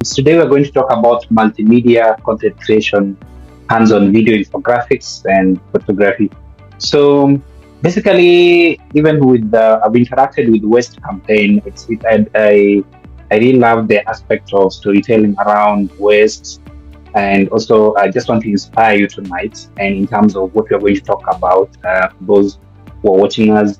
Today we're going to talk about multimedia content creation, hands-on video infographics, and photography. So basically, even with I've interacted with Waste campaign. I really love the aspect of storytelling around waste, and also I just want to inspire you tonight. And in terms of what we're going to talk about, those who are watching us,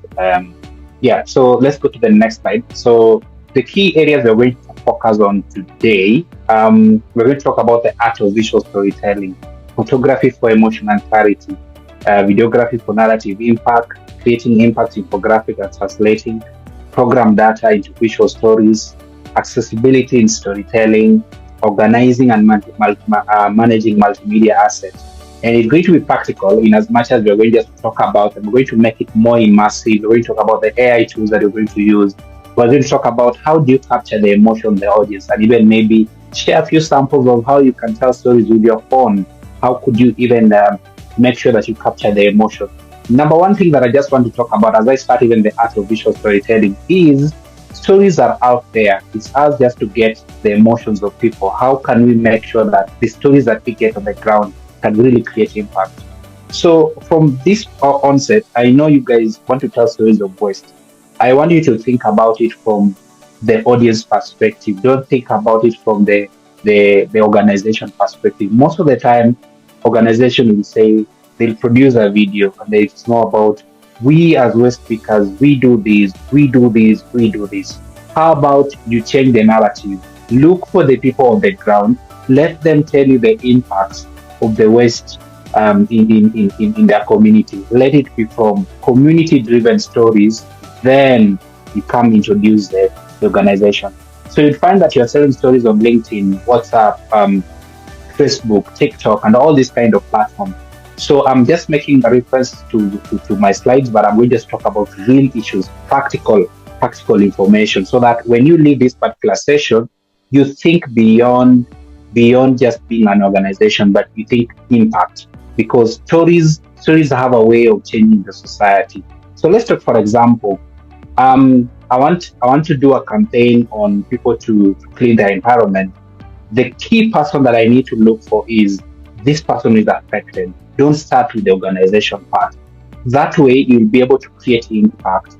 yeah. So let's go to the next slide. So the key areas we're going to focus on today, we're going to talk about the art of visual storytelling, photography for emotional clarity, videography for narrative impact, creating impact infographic and translating, program data into visual stories, accessibility in storytelling, organizing and managing multimedia assets. And it's going to be practical in as much as we're going to just talk about, and we're going to make it more immersive. We're going to talk about the AI tools that you're going to use. We're going to talk about how do you capture the emotion of the audience, and even maybe share a few samples of how you can tell stories with your phone. How could you even make sure that you capture the emotion? Number one thing that I just want to talk about as I start even the art of visual storytelling is stories are out there. It's us just to get the emotions of people. How can we make sure that the stories that we get on the ground can really create impact? So from this onset, I know you guys want to tell stories of waste. I want you to think about it from the audience perspective. Don't think about it from the organization perspective. Most of the time, organization will say they'll produce a video and it's more about we as waste speakers, we do this, we do this, we do this. How about you change the narrative? Look for the people on the ground, let them tell you the impacts of the waste in their community. Let it be from community driven stories, then you come introduce the organization. So you'd find that you're selling stories on LinkedIn, WhatsApp, Facebook, TikTok, and all these kind of platforms. So I'm just making a reference to my slides, but I'm going to just talk about real issues, practical information, so that when you leave this particular session, you think beyond just being an organization, but you think impact, because stories have a way of changing the society. So let's talk, for example, I want to do a campaign on people to clean their environment. The key person that I need to look for is this person is affected. Don't start with the organization part. That way, you'll be able to create impact,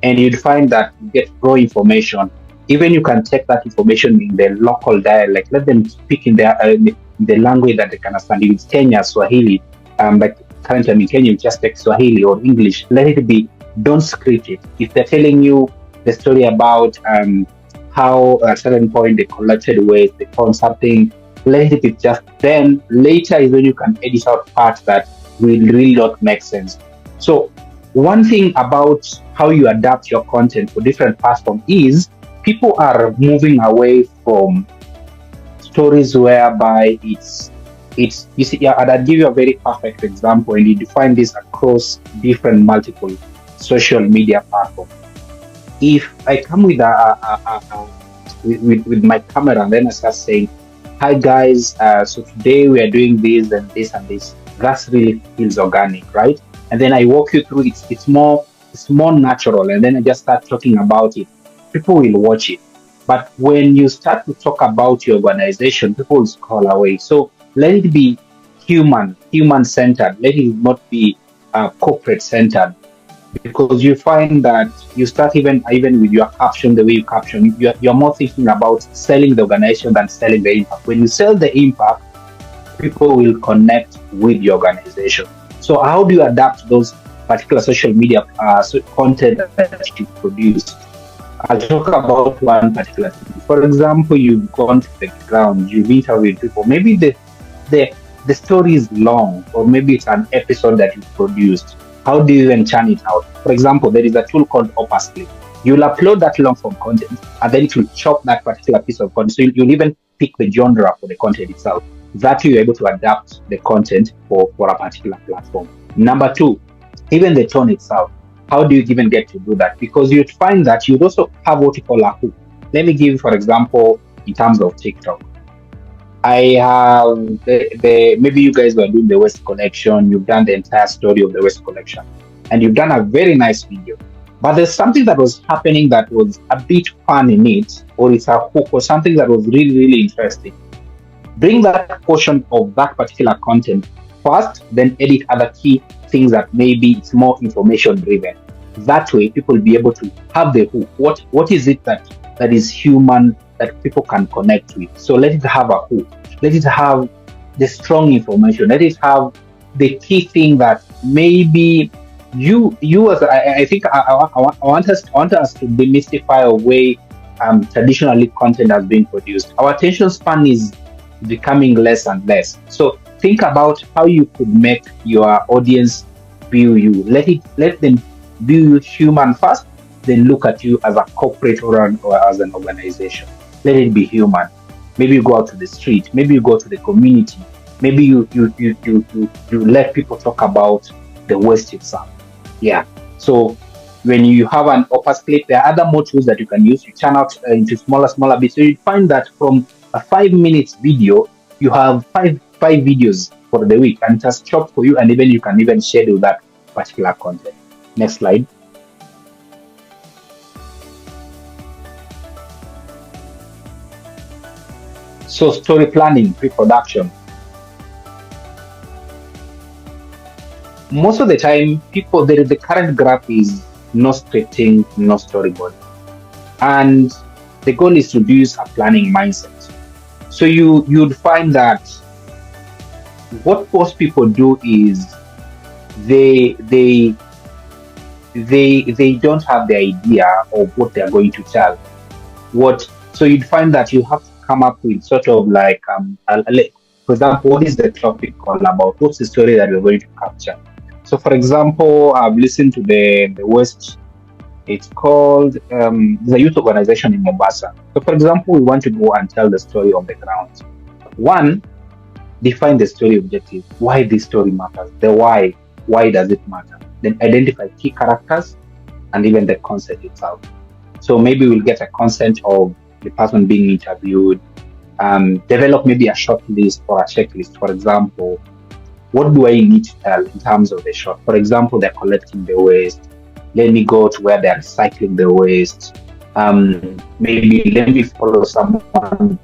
and you'd find that you get raw information. Even you can take that information in the local dialect. Let them speak in the language that they can understand. If it's Kenya, Swahili, like currently I'm in Kenya, you just take Swahili or English. Let it be. Don't script it. If they're telling you the story about how at a certain point they collected waste, they found something, let it be just then. Later is when you can edit out parts that will really not make sense. So one thing about how you adapt your content for different platforms is people are moving away from stories whereby it's you see, yeah, and I'll give you a very perfect example, and you define this across different multiple social media platforms. If I come with with my camera and then I start saying, "Hi guys, so today we are doing this and this and this," that really feels organic, right? And then I walk you through. It's more natural, and then I just start talking about it. People will watch it. But when you start to talk about your organization, people will scroll away. So let it be human centered. Let it not be corporate centered, because you find that you start even with your caption, the way you caption, you're more thinking about selling the organization than selling the impact. When you sell the impact, people will connect with your organization. So how do you adapt those particular social media content that you produce? I'll talk about one particular thing. For example, you've gone to the ground, you've interviewed people. Maybe the story is long, or maybe it's an episode that you produced. How do you even churn it out? For example, there is a tool called Opusly. You'll upload that long form content, and then it will chop that particular piece of content. So you'll even pick the genre for the content itself. That you're able to adapt the content for a particular platform. Number two, even the tone itself. How do you even get to do that? Because you'd find that you'd also have what you call a hook. Let me give you, for example, in terms of TikTok. I have maybe you guys were doing the West collection, you've done the entire story of the West collection, and you've done a very nice video. But there's something that was happening that was a bit fun in it, or it's a hook or something that was really, really interesting. Bring that portion of that particular content first, then edit other key things that maybe it's more information driven. That way, people will be able to have the hook. What is it that is human that people can connect with? So let it have a hook. Let it have the strong information. Let it have the key thing that maybe you as I think I want us to demystify a way traditionally content has been produced. Our attention span is becoming less and less. So think about how you could make your audience view you. Let them view you human first, then look at you as a corporate or as an organization. Let it be human. Maybe you go out to the street, maybe you go to the community, maybe you let people talk about the waste itself. Yeah. So when you have an opus clip, there are other more tools that you can use. You churn out into smaller bits. So you find that from a 5 minutes video, you have five videos for the week, and it has chopped for you, and even you can even schedule that particular content. Next slide. So story planning, pre-production. Most of the time, the current graph is no scripting, no storyboard, and the goal is to use a planning mindset. So you'd find that what most people do is they they they don't have the idea of what they're going to tell. So you'd find that you have to come up with sort of like for example, what is the topic all about? What's the story that we're going to capture? So for example, I've listened to the West. It's called the youth organization in Mombasa. So for example, we want to go and tell the story on the ground. One, define the story objective. Why this story matters. The why. Why does it matter? Then identify key characters and even the concept itself. So maybe we'll get a consent of the person being interviewed. Develop maybe a short list or a checklist. For example, what do I need to tell in terms of the short? For example, they're collecting the waste. Let me go to where they're recycling the waste. Maybe let me follow someone.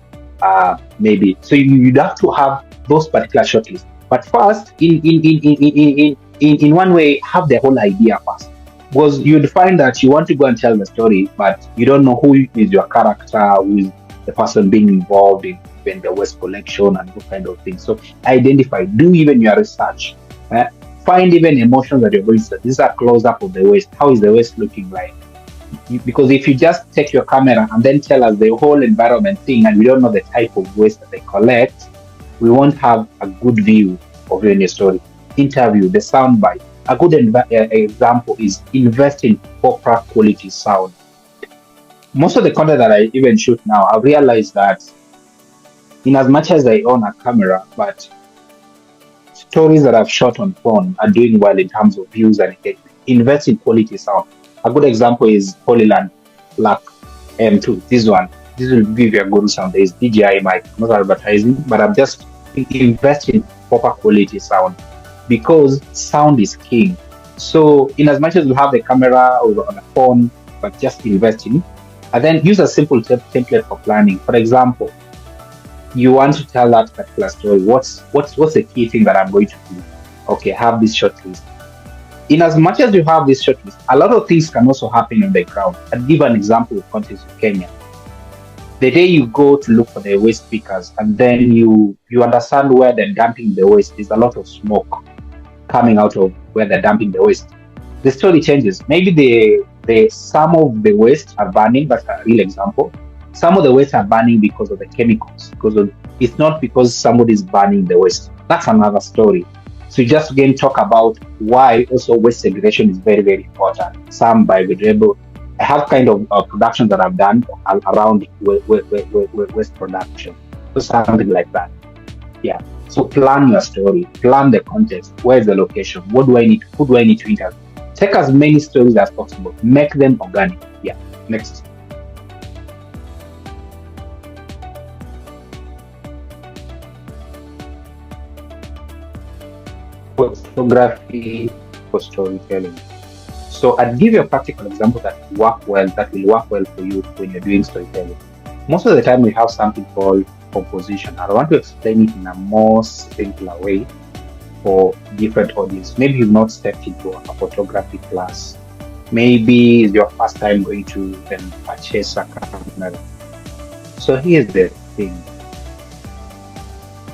Maybe so you'd have to have those particular shortlists. But first, in one way, have the whole idea first, because you'd find that you want to go and tell the story, but you don't know who is your character, who is the person being involved in the waste collection and those kind of things. So identify, do even your research. eh, Find even emotions that you're going to. This is a close up of the waste. How is the waste looking like? Because if you just take your camera and then tell us the whole environment thing, and we don't know the type of waste that they collect, we won't have a good view of your story. Interview, the soundbite. A good example is invest in proper quality sound. Most of the content that I even shoot now, I've realized that in as much as I own a camera, but stories that I've shot on phone are doing well in terms of views and engagement. Invest in quality sound. A good example is Holy Land Black M2. This one. This will give you a good sound. There is DJI mic, not advertising, but I'm just investing in proper quality sound because sound is king. So in as much as you have the camera or on the phone, but just investing, and then use a simple template for planning. For example, you want to tell that particular story. What's the key thing that I'm going to do? Okay, have this short list. In as much as you have this short list, a lot of things can also happen on the ground. I'll give an example of context in Kenya. The day you go to look for the waste pickers and then you understand where they're dumping the waste, there's a lot of smoke coming out of where they're dumping the waste. The story changes. Maybe the some of the waste are burning. That's a real example. Some of the waste are burning because of the chemicals. It's not because somebody is burning the waste. That's another story. So just again talk about why also waste segregation is very, very important. Some biodegradable. I have kind of productions that I've done around waste production. So something like that. Yeah. So plan your story, plan the context. Where's the location? What do I need? Who do I need to interview? Take as many stories as possible. Make them organic. Yeah. Next. Photography for storytelling. So I'd give you a practical example that will work well for you when you're doing storytelling. Most of the time we have something called composition. I want to explain it in a more simpler way for different audience. Maybe you've not stepped into a photography class. Maybe it's your first time going to even purchase a camera. So here's the thing.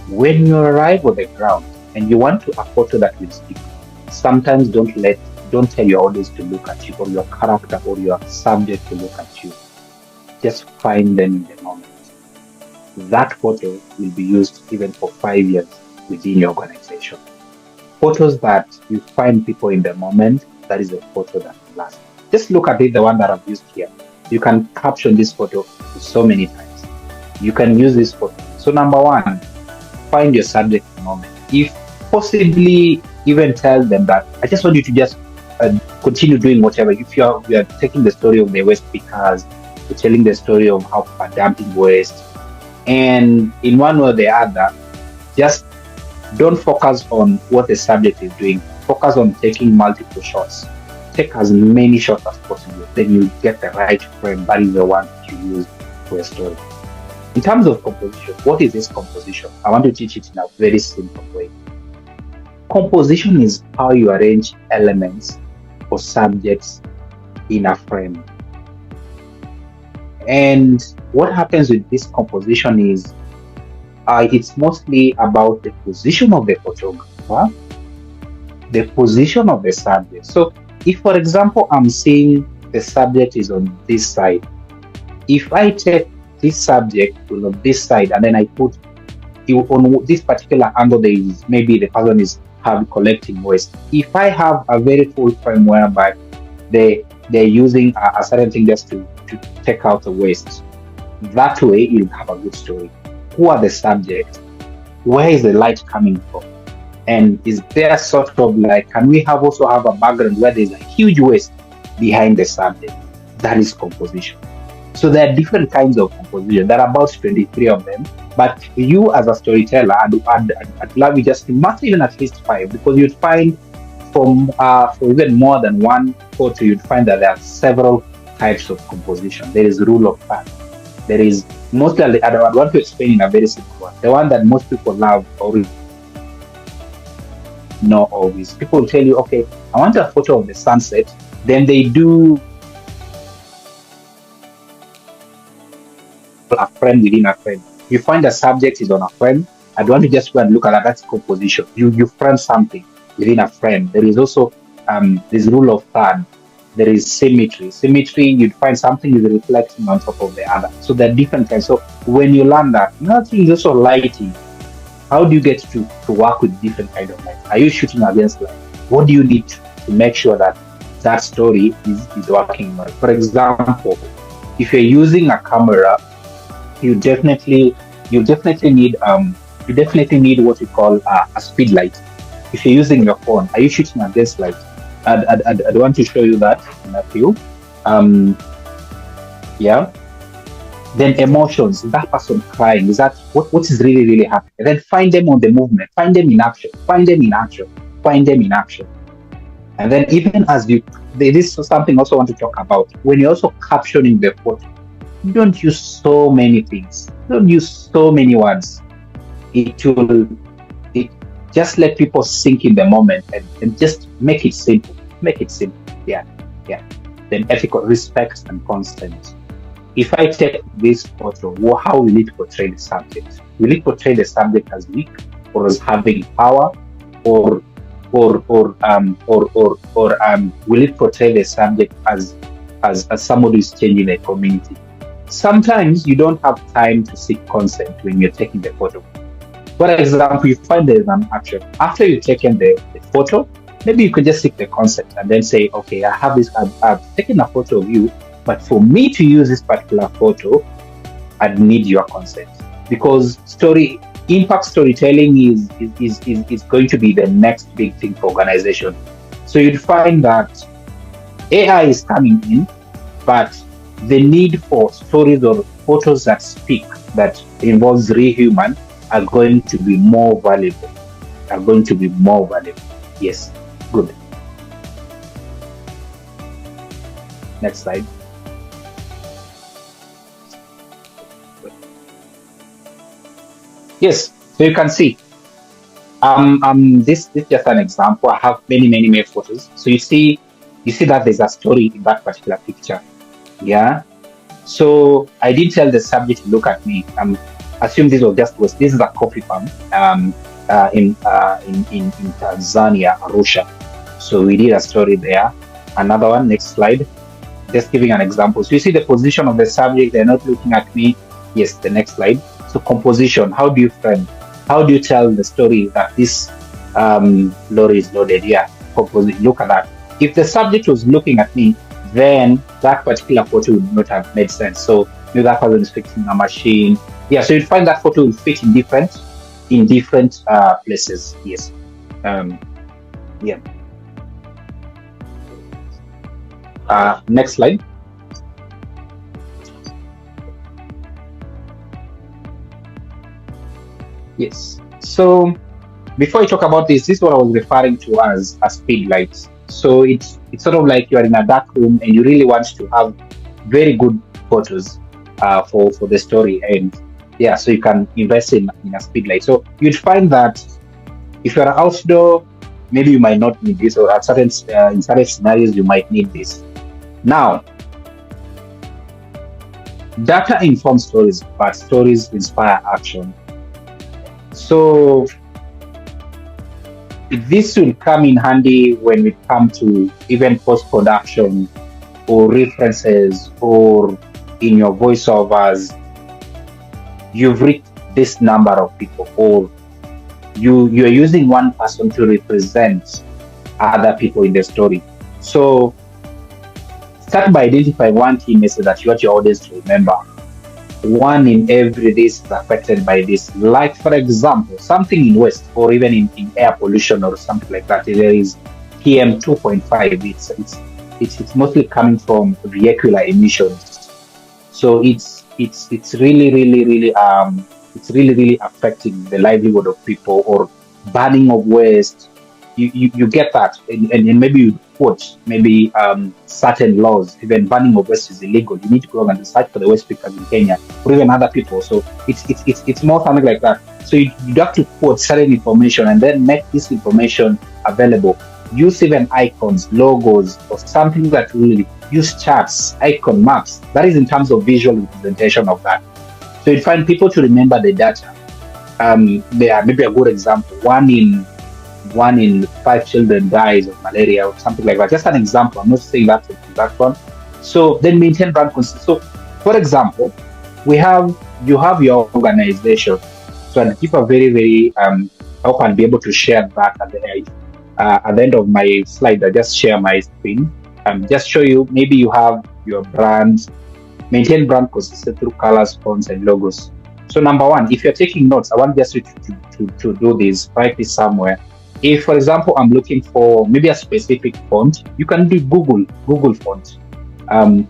When you arrive on the ground and you want to a photo that will stick, sometimes don't tell your audience to look at you or your character or your subject to look at you. Just find them in the moment. That photo will be used even for 5 years within your organization. Photos that you find people in the moment, that is a photo that will last. Just look at it, the one that I've used here. You can caption this photo so many times. You can use this photo. So number one, find your subject in the moment. If possibly, even tell them that I just want you to just continue doing whatever. If you are taking the story of the waste pickers, you're telling the story of how people are dumping waste, and in one way or the other, just don't focus on what the subject is doing. Focus on taking multiple shots. Take as many shots as possible. Then you get the right frame. That is the one that you use for a story. In terms of composition, what is this composition? I want to teach it in a very simple way. Composition is how you arrange elements or subjects in a frame. And what happens with this composition is it's mostly about the position of the photographer, the position of the subject. So if, for example, I'm seeing the subject is on this side, if I take this subject on this side and then I put you on this particular angle, there is maybe the person is collecting waste. If I have a very full frame whereby they're using a certain thing just to take out the waste, that way you'll have a good story. Who are the subjects? Where is the light coming from? And is there sort of like, can we also have a background where there's a huge waste behind the subject? That is composition. So there are different kinds of composition. There are about 23 of them. But you as a storyteller, I'd love you just to master even at least 5, because you'd find for even more than one photo, you'd find that there are several types of composition. There is rule of thumb. There is mostly, I want to explain in a very simple one. The one that most people love or know always. People will tell you, okay, I want a photo of the sunset. Then they do a frame within a frame. You find the subject is on a frame. I don't want to just go and look at that. That's composition. You frame something within a frame. There is also this rule of third. There is symmetry. Symmetry, you'd find something is reflecting on top of the other. So there are different kinds. So when you learn that, another thing is also lighting. How do you get to work with different kind of light? Are you shooting against light? What do you need to make sure that that story is working well? For example, if you're using a camera, you definitely need what you call a speed light. If you're using your phone, are you shooting against light? I'd want to show you that in a few. Yeah. Then emotions, that person crying, is that what is really, really happening? And then find them on the movement, find them in action, find them in action. And then even as this is something also I want to talk about. When you're also captioning the photo, don't use so many things. Don't use so many words. Just let people sink in the moment and just make it simple. Yeah. Then ethical respect and consent. If I take this photo, how will it portray the subject? Will it portray the subject as weak or as having power, or will it portray the subject as somebody who's changing a community? Sometimes you don't have time to seek consent when you're taking the photo. For example, you find there's an action. After you've taken the photo, maybe you could just seek the consent and then say, okay, I've taken a photo of you, but for me to use this particular photo, I'd need your consent. Because impact storytelling is going to be the next big thing for organization. So you'd find that AI is coming in, but the need for stories or photos that speak, that involves real human, are going to be more valuable. Yes, good. Next slide. Yes, so you can see this is just an example. I have many photos. So you see that there's a story in that particular picture. Yeah. So I did tell the subject to look at me. Assume this is a coffee farm in Tanzania, Arusha. So we did a story there. Another one, next slide. Just giving an example. So you see the position of the subject, they're not looking at me. Yes, the next slide. So composition, how do you frame? How do you tell the story that this lorry is loaded? Yeah, composition, look at that. If the subject was looking at me, then that particular photo would not have made sense. So maybe that person is fixing a machine. Yeah, so you'd find that photo will fit in different places. Yes. Um, yeah. Next slide. Yes. So before I talk about this is what I was referring to as a speed lights. So it's sort of like you are in a dark room and you really want to have very good photos for the story. And yeah, so you can invest in a speed light. So you'd find that if you're outdoor, maybe you might not need this, or at certain in certain scenarios you might need this. Now, data informs stories, but stories inspire action. So this will come in handy when we come to even post production or references or in your voiceovers. You've reached this number of people, or you're using one person to represent other people in the story. So start by identifying one key message that you want your audience to remember. One in every this is affected by this. Like for example, something in waste or even in air pollution or something like that. There is PM 2.5. It's mostly coming from vehicular emissions. So it's really affecting the livelihood of people, or burning of waste. You get that, and maybe you quote maybe certain laws. Even burning of waste is illegal. You need to go and search for the waste pickers in Kenya or even other people. So it's more something like that. So you have to quote certain information and then make this information available. Use even icons, logos, or something that really use charts, icon maps. That is in terms of visual representation of that. So you find people to remember the data. There are maybe a good example. One in 5 children dies of malaria or something like that. Just an example. I'm not saying that's that one. So then maintain brand consistency. So for example, you have your organization. So I'll keep a very I hope I'll be able to share that at the end of my slide. I just share my screen. Just show you, maybe you have your brand, maintain brand consistency through colors, fonts, and logos. So number one, if you're taking notes, I want just you to do this, write this somewhere. If, for example, I'm looking for maybe a specific font, you can do Google font,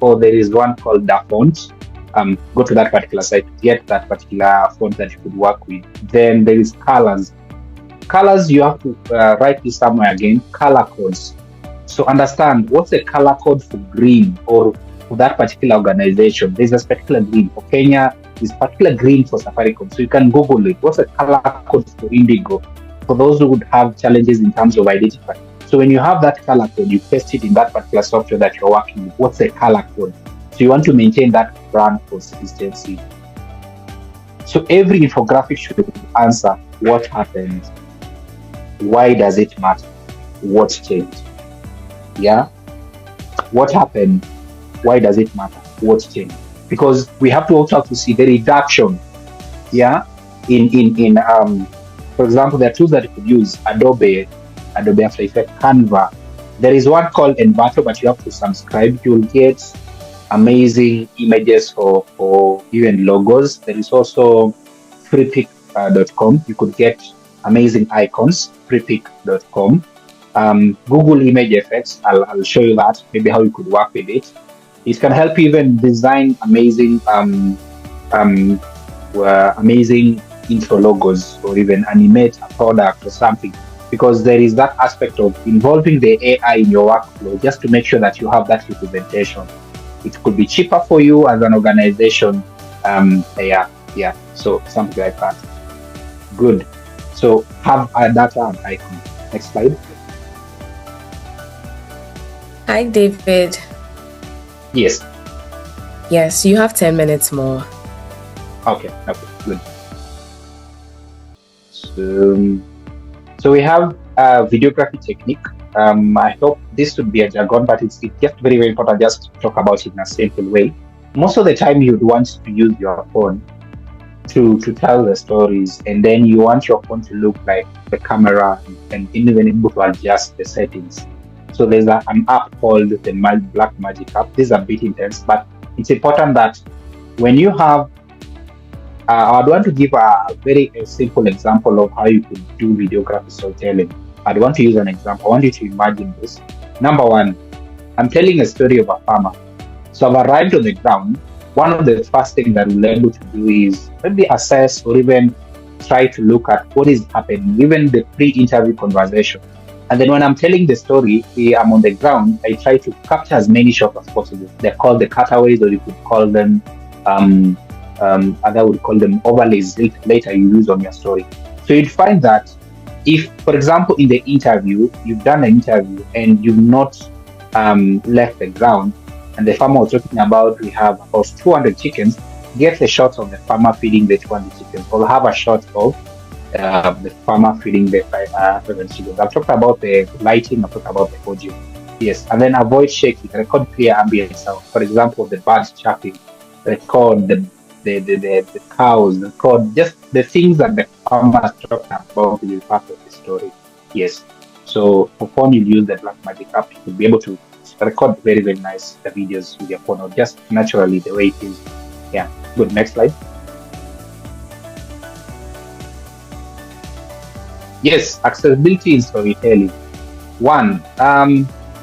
or there is one called Da Font. Go to that particular site to get that particular font that you could work with. Then there is colors. Colors, you have to write this somewhere again. Color codes. So understand what's the color code for green, or for that particular organization. There's a particular green for Kenya. There's particular green for Safaricom. So you can Google it. What's the color code for Indigo? For those who would have challenges in terms of identifying. So when you have that color code, you paste it in that particular software that you're working with. What's the color code? So you want to maintain that brand consistency. So every infographic should answer what happened, why does it matter, what changed. Yeah, what happened, why does it matter, what changed? Because we have to also have to see the reduction. Yeah, in for example, there are tools that you could use: Adobe After Effects, Canva. There is one called Envato, but you have to subscribe. You'll get amazing images for even logos. There is also freepick.com. You could get amazing icons, freepick.com. Google Image Effects, I'll show you that, maybe how you could work with it. It can help you even design amazing amazing intro logos, or even animate a product or something. because there is that aspect of involving the AI in your workflow just to make sure that you have that representation. It could be cheaper for you as an organization. Yeah. So something like that. Good. So have a data and icon. Next slide. Hi, David. Yes. Yes, you have 10 minutes more. Okay, good. So we have a videography technique. I hope this would be a jargon, but it's just very, very important just to talk about it in a simple way. Most of the time you'd want to use your phone to tell the stories, and then you want your phone to look like the camera and even able to adjust the settings. So there's an app called the Black Magic app. This is a bit intense, but it's important that when you have I'd want to give a very simple example of how you could do videography storytelling. I'd want to use an example. I want you to imagine this. Number one, I'm telling a story of a farmer. So I've arrived on the ground. One of the first things that we're able to do is maybe assess or even try to look at what is happening, even the pre-interview conversation. And then when I'm telling the story, I'm on the ground, I try to capture as many shots as possible. They're called the cutaways, or you could call them other would call them overlays later you use on your story. So you'd find that if, for example, in the interview, you've done an interview and you've not left the ground, and the farmer was talking about we have about 200 chickens, get the shots of the farmer feeding the 200 chickens, or have a shot of the farmer feeding the 500 chickens. I've talked about the lighting, I've talked about the audio. Yes, and then avoid shaking, record clear ambient sound. For example, the birds chirping, record the cows, record just the things that the farmers talk about will be part of the story. Yes. So for phone, you use the Black Magic app. You will be able to record very, very nice the videos with your phone, or just naturally the way it is. Yeah. Good. Next slide. Yes, accessibility in storytelling. One,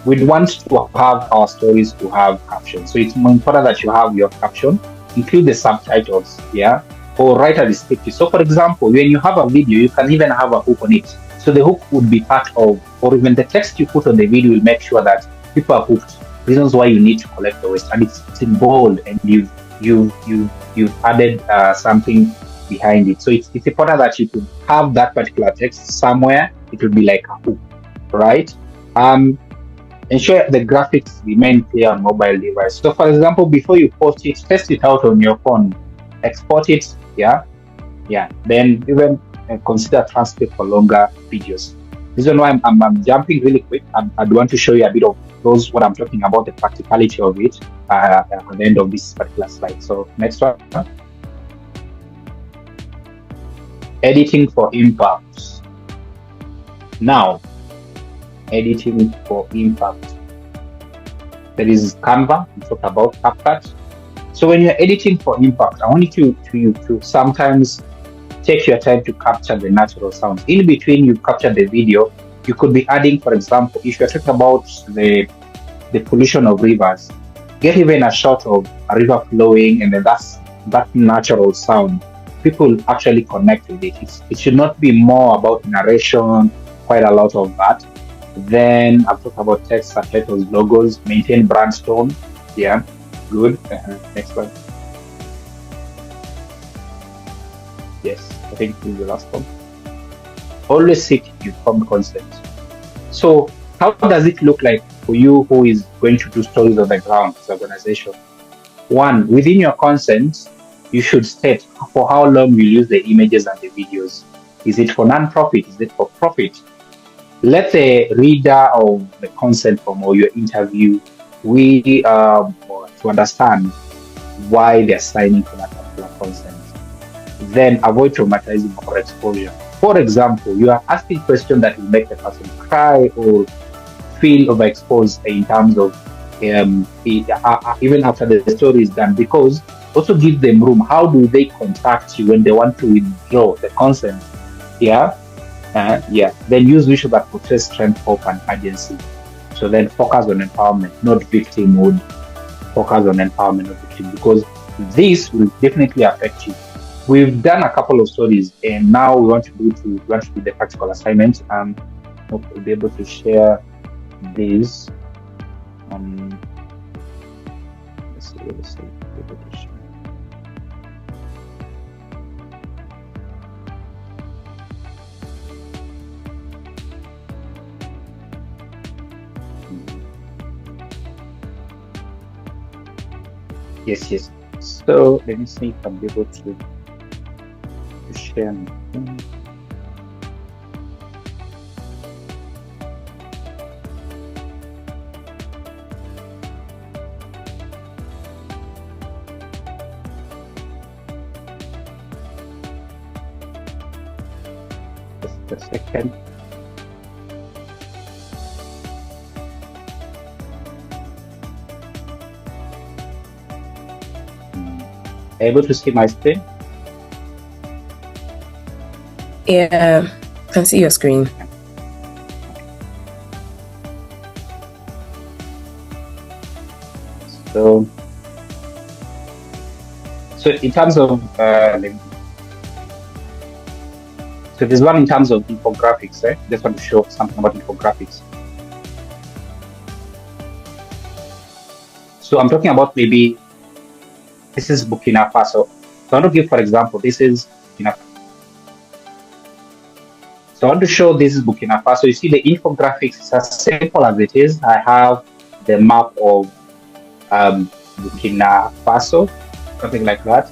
we'd want to have our stories to have captions. So it's more important that you have your caption, include the subtitles, yeah, or write a description. So for example, when you have a video, you can even have a hook on it. So the hook would be part of, or even the text you put on the video will make sure that people are hooked. Reasons why you need to collect the waste, and it's in bold, and you've added something behind it. So it's important that you could have that particular text somewhere. It will be like a hook, right? Ensure the graphics remain clear on mobile device. So for example, before you post it, test it out on your phone, export it, yeah. Then even consider transcript for longer videos. This is why I'm jumping really quick. I'd want to show you a bit of those, what I'm talking about, the practicality of it at the end of this particular slide. So next one. Editing for impact. Now, editing for impact. There is Canva, we talked about CapCut. So when you're editing for impact, I want you to sometimes take your time to capture the natural sounds. In between you capture the video, you could be adding, for example, if you're talking about the pollution of rivers, get even a shot of a river flowing, and then that natural sound. People actually connect with it. It should not be more about narration, quite a lot of that. Then I've talked about text, subtitles, logos, maintain brand tone. Yeah, good. Next one. Yes, I think this is the last one. Always seek informed consent. So how does it look like for you who is going to do stories on the ground as an organization? One, within your consent, you should state for how long you use the images and the videos. Is it for non-profit? Is it for profit? Let the reader of the consent form or your interview, to understand why they're signing for that particular consent. Then avoid traumatizing or exposure. For example, you are asking questions that will make the person cry or feel overexposed in terms of even after the story is done, because also give them room. How do they contact you when they want to withdraw the consent? Then use visual that portrays strength, hope, and urgency. So then focus on empowerment, not victimhood. Focus on empowerment, not victim, because this will definitely affect you. We've done a couple of stories, and now we want to do the practical assignment. hope we'll be able to share these. Let's see. Be able to share. Yes. So let me see if I'm able to share my screen. Just a second. Able to see my screen? Yeah, I can see your screen. So in terms of so there's one in terms of infographics. Just want to show something about infographics. So I'm talking about maybe this is Burkina Faso. So I want to give, for example, this is Burkina Faso. So I want to show this is Burkina Faso. You see the infographics is as simple as it is. I have the map of Burkina Faso, something like that.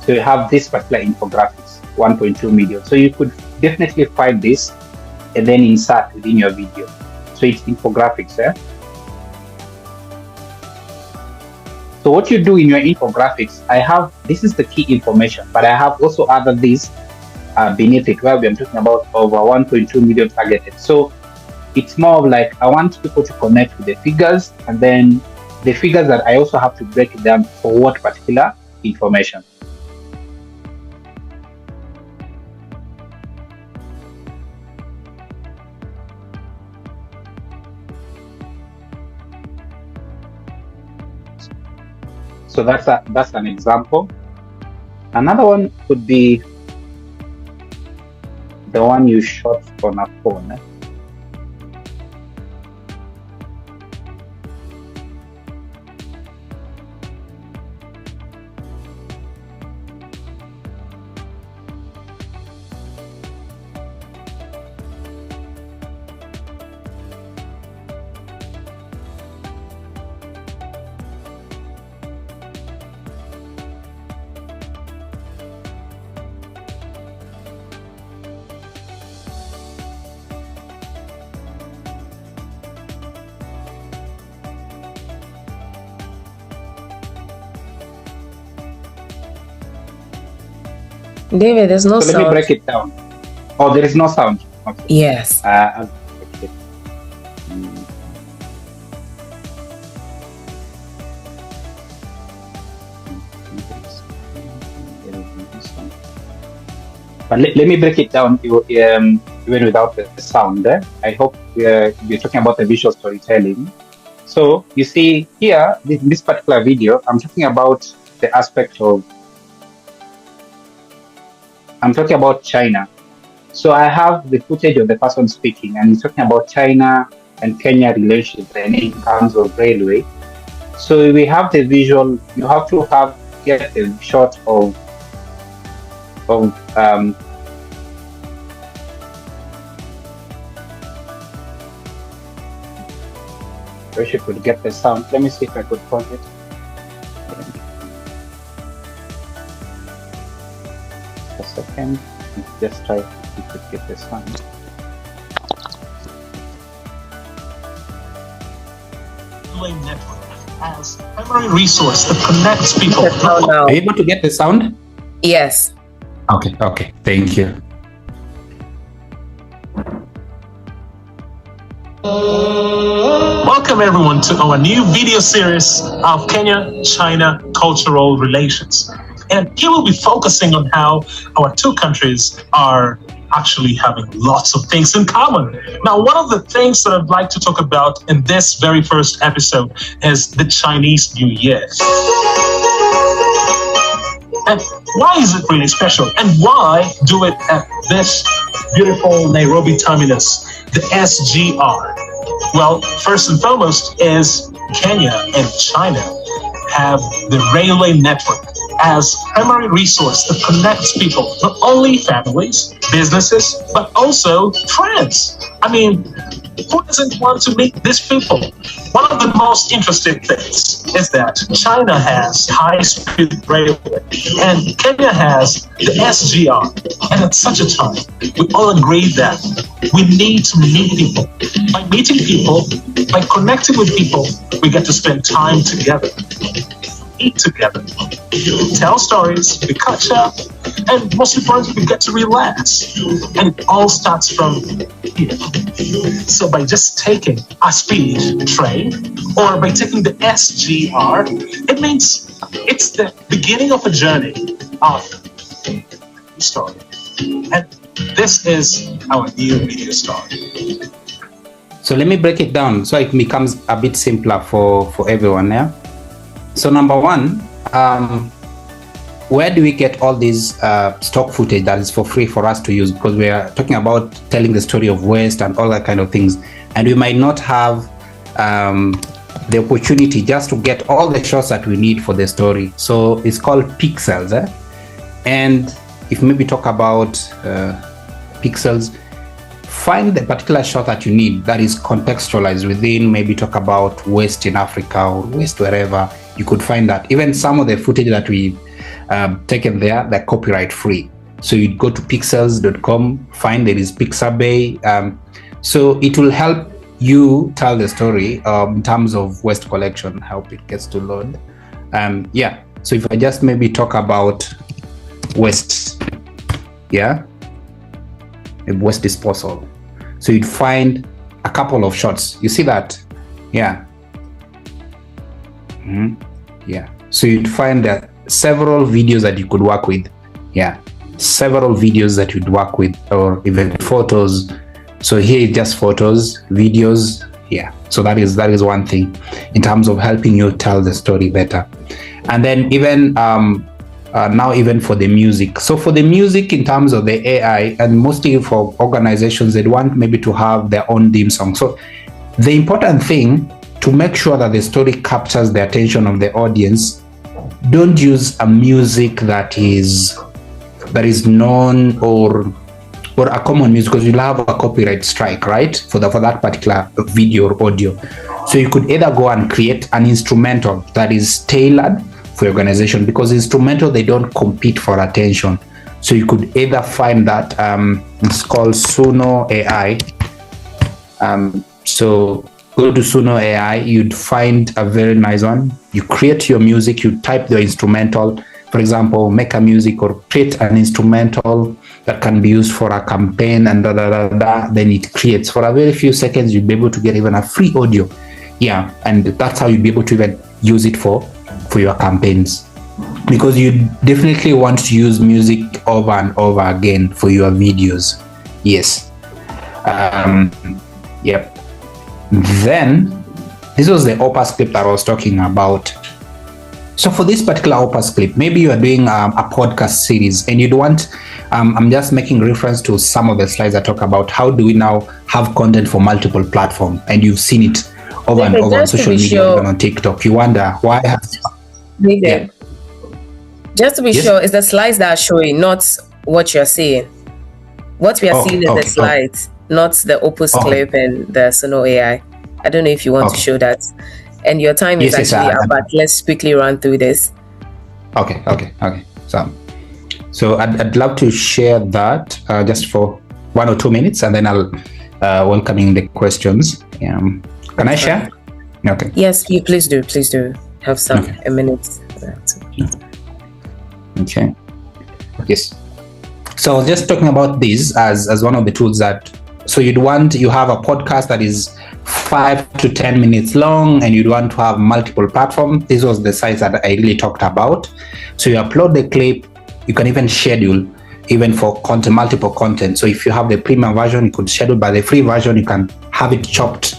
So you have this particular infographics, 1.2 million. So you could definitely find this and then insert within your video. So it's infographics. So what you do in your infographics, this is the key information, but I have also other these beneath it where we are talking about over 1.2 million targeted. So it's more of like, I want people to connect with the figures, and then the figures that I also have to break it down for what particular information. So that's an example. Another one could be the one you shot on a phone. David, there's no So sound. let me break it down. Oh, there is no sound. Okay. Yes. Okay. But let me break it down even without the sound. I hope we're talking about the visual storytelling. So you see here, this particular video, I'm talking about the aspect of, I'm talking about China. So I have the footage of the person speaking, and he's talking about China and Kenya relations and in terms of railway. So we have the visual, you have to get a shot of wish you could get the sound. Let me see if I could pause it. Just a second. Just try if you could get the sound. Network as primary resource that connects people. Are you able to get the sound? Yes. Okay. Thank you. Welcome everyone to our new video series of Kenya-China cultural relations. And here we'll be focusing on how our two countries are actually having lots of things in common. Now, one of the things that I'd like to talk about in this very first episode is the Chinese New Year. And Why is it really special? And why do it at this beautiful Nairobi terminus, the SGR? Well, first and foremost is Kenya and China have the railway network as primary resource that connects people, not only families, businesses, but also friends. I mean, who doesn't want to meet these people? One of the most interesting things is that China has high-speed railway and Kenya has the SGR. And at such a time, we all agree that we need to meet people. By meeting people, by connecting with people, we get to spend time together, eat together, tell stories, we catch up, and most importantly, we get to relax. And it all starts from here. So by just taking a speed train or by taking the SGR, it means it's the beginning of a journey of story. And this is our new video story. So let me break it down so it becomes a bit simpler for everyone. Yeah. So number one, where do we get all these stock footage that is for free for us to use? Because we are talking about telling the story of waste and all that kind of things. And we might not have the opportunity just to get all the shots that we need for the story. So it's called pixels. And if maybe talk about pixels, find the particular shot that you need that is contextualized within, maybe talk about waste in Africa or waste wherever. You could find that. Even some of the footage that we've taken there, they're copyright free. So you'd go to pixels.com, find there is Pixabay. So it will help you tell the story in terms of waste collection, help it gets to load. Yeah, so if I just maybe talk about waste, yeah, waste disposal. So you'd find a couple of shots. You see that? Yeah. Yeah. So you'd find that several videos that you could work with. Yeah. Several videos that you'd work with, or even photos. So here is just photos, videos. Yeah. So that is one thing in terms of helping you tell the story better. And then even now even for the music. So for the music in terms of the AI, and mostly for organizations, they'd want maybe to have their own theme song. So the important thing to make sure that the story captures the attention of the audience, don't use a music that is known or a common music, because you'll have a copyright strike, right? For that particular video or audio. So you could either go and create an instrumental that is tailored for your organization, because instrumental, they don't compete for attention. So you could either find that it's called Suno AI. So go to Suno AI, you'd find a very nice one. You create your music, you type the instrumental, for example, make a music or create an instrumental that can be used for a campaign and then it creates. For a very few seconds, you'll be able to get even a free audio. Yeah, and that's how you'll be able to even use it for your campaigns, because you definitely want to use music over and over again for your videos. Yes. Yep. Then this was the Opus clip that I was talking about. So for this particular Opus clip, maybe you are doing a podcast series and you'd want, I'm just making reference to some of the slides that talk about how do we now have content for multiple platforms, and you've seen it over and over on social media, even on TikTok. You wonder why yeah. Just to be sure, it's the slides that are showing, not what you're seeing. What we are seeing is the slides, not the Opus clip and the Suno AI. I don't know if you want to show that. And your time is actually up, but let's quickly run through this. Okay. So I'd love to share that just for 1 or 2 minutes, and then I'll welcoming the questions. Can I share? Okay. Yes, you please do. Please do. Have some a minute. Okay. Yes. So I was just talking about this as one of the tools that, so you have a podcast that is 5 to 10 minutes long, and you'd want to have multiple platforms. This was the size that I really talked about. So you upload the clip, you can even schedule even for content, multiple content. So if you have the premium version, you could schedule. By the free version, you can have it chopped.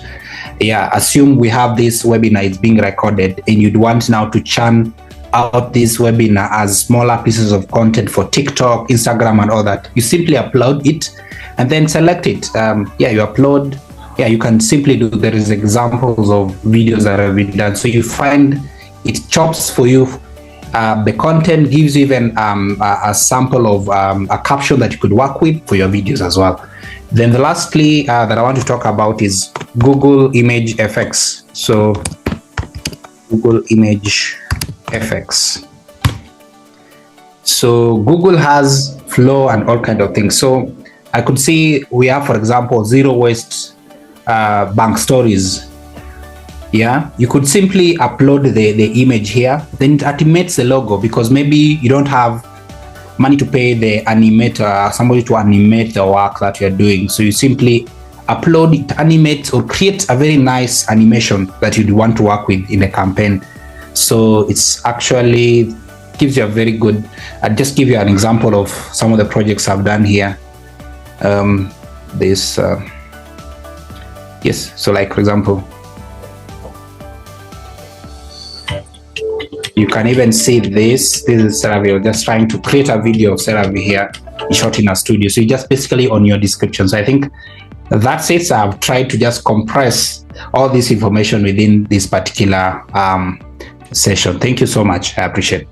Yeah, assume we have this webinar is being recorded and you'd want now to churn out this webinar as smaller pieces of content for TikTok, Instagram, and all that, you simply upload it and then select it. You upload. You can simply do. There is examples of videos that have been done. So you find it chops for you. The content gives you even a sample of a caption that you could work with for your videos as well. Then the lastly that I want to talk about is Google Image FX. So Google Image FX. So Google has flow and all kind of things. So I could see we have, for example, zero waste bank stories. You could simply upload the image here, then it animates the logo, because maybe you don't have money to pay the animator, somebody to animate the work that you're doing. So you simply upload it, animate, or create a very nice animation that you'd want to work with in a campaign. So it's actually gives you a very good, I'll just give you an example of some of the projects I've done here. So like, for example, you can even see this is CeraVe. Just trying to create a video of CeraVe here, shot in a studio. So you just basically on your description. So I think that's it. So I've tried to just compress all this information within this particular session. Thank you so much. I appreciate it.